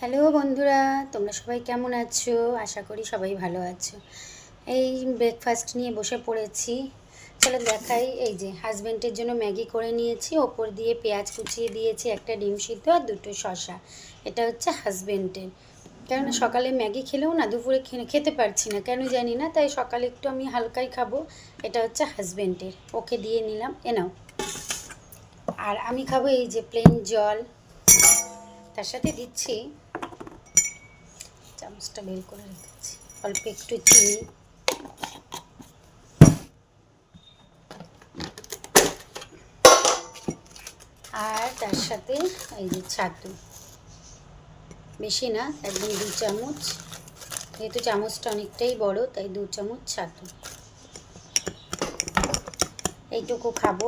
Hello বন্ধুরা, তোমরা সবাই কেমন আছো? আশা করি সবাই ভালো আছো। এই ব্রেকফাস্ট নিয়ে বসে পড়েছি। চলো দেখাই। এই যে হাজব্যান্ডের জন্য ম্যাগি করে নিয়েছি, ওপর দিয়ে পেঁয়াজ কুচিয়ে দিয়েছি, একটা ডিম সিদ্ধ আর দুটো শসা। এটা হচ্ছে হাজব্যান্ডের। কেননা সকালে ম্যাগি খেলেও না দুপুরে খেতে পারছি না, কেন জানি না, তাই সকালে একটু আমি হালকাই খাবো। এটা হচ্ছে হাজব্যান্ডের, ওকে দিয়ে নিলাম, এ নাও। আর আমি খাবো এই যে প্লেন জল, তার সাথে দিচ্ছি, চামচটা বের করে রেখেছি, অল্প একটু চিনি, আর তার সাথে এই যে ছাতু, বেশি না, একদম 2 চামচ, যেহেতু চামচটা অনেকটাই বড় তাই 2 চামচ ছাতু, এইটুকু খাবো।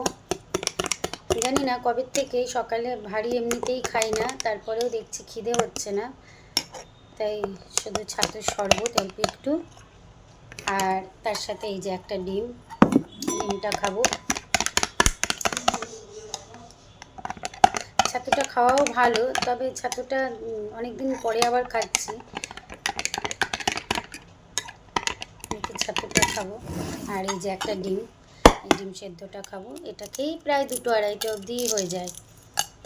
জানি না কবে থেকে সকালে ভারী এমনিতেই খাই না, তারপরেও দেখছি খিদে হচ্ছে না, তাই শুধু ছাতুর শরবত অল্প একটু, আর তার সাথে এই যে একটা ডিমটা খাবো। ছাতুটা খাওয়াও ভালো, তবে ছাতুটা অনেক দিন পরে আবার খাচ্ছি, ছাতুটা খাবো। আর এই যে একটা ডিম, এই ডিম সেদ্ধটা খাবো। এটাকেই প্রায় 2-2:30 অবধিই হয়ে যায়,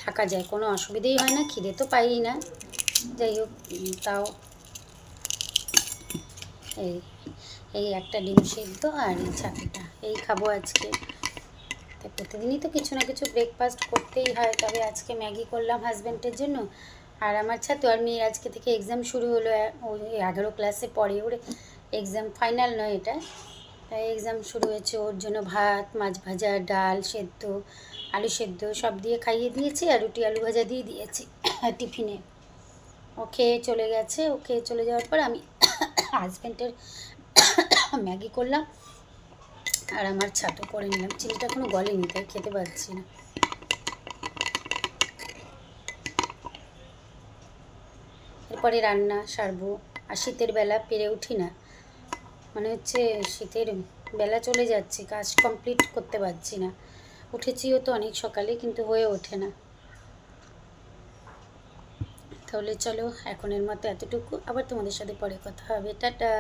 থাকা যায়, কোনো অসুবিধেই হয় না, খিদে তো পাই না। যাই হোক, তাও এই এই একটা ডিম সেদ্ধ আর এই ছাতুটা এই খাবো আজকে। তো প্রতিদিনই তো কিছু না কিছু ব্রেকফাস্ট করতেই হয়, তবে আজকে ম্যাগি করলাম হাজব্যান্ডের জন্য। আর আমার ছাতু। আর মেয়ের আজকে থেকে এক্সাম শুরু হলো, ওই 11 ক্লাসে পড়ে, ওর এক্সাম ফাইনাল নয় এটা, তাই এক্সাম শুরু হয়েছে, ওর জন্য ভাত, মাছ ভাজা, ডাল সেদ্ধ, আলু সেদ্ধ সব দিয়ে খাইয়ে দিয়েছি, আর রুটি আলু ভাজা দিয়ে দিয়েছি টিফিনে। ও খেয়ে চলে গেছে। ও খেয়ে চলে যাওয়ার পর আমি হাজব্যান্ডের ম্যাগি করলাম আর আমার ছাতু করে নিলাম। চিনিটা এখনো গলেনি তাই খেতে পারছি না। এরপরে রান্না সারবো। আর শীতের বেলা পেরে উঠি না, মনে হচ্ছে শীতের বেলা চলে যাচ্ছে, কাজ কমপ্লিট করতে পারছি না। উঠেছিও তো অনেক সকালে, কিন্তু হয়ে ওঠে না। তাহলে চলো এখনের মতো এতটুকু, আবার তোমাদের সাথে পরে কথা হবে, টাটা।